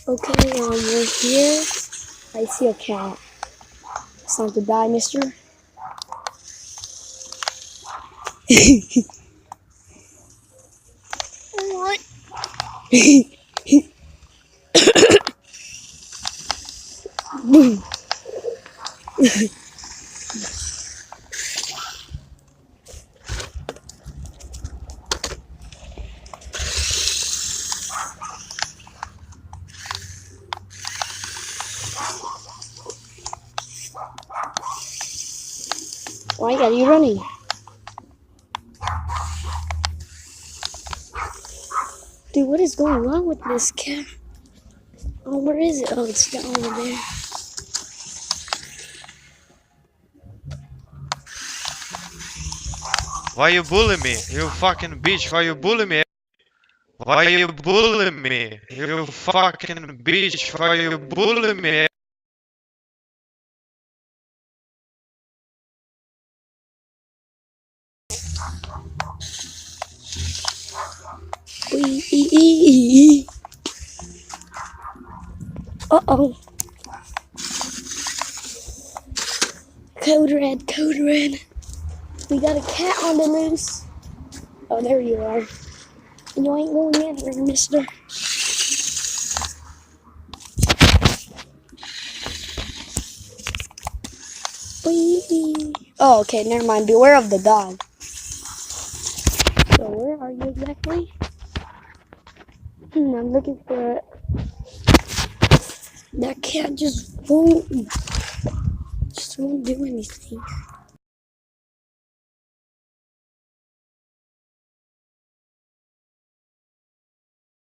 Okay, we're here. I see a cat. It's time to die, mister. What? Why are you running? Dude, what is going on with this cat? Oh, where is it? Oh, it's down over there. Why you bully me? You fucking bitch, why you bully me? Why you bully me? You fucking bitch, why you bully me? Uh-oh. Code red, code red. We got a cat on the loose. Oh, there you are. You ain't going anywhere, mister. Oh, okay, never mind. Beware of the dog. So where are you exactly? I'm looking for it. That cat just won't do anything.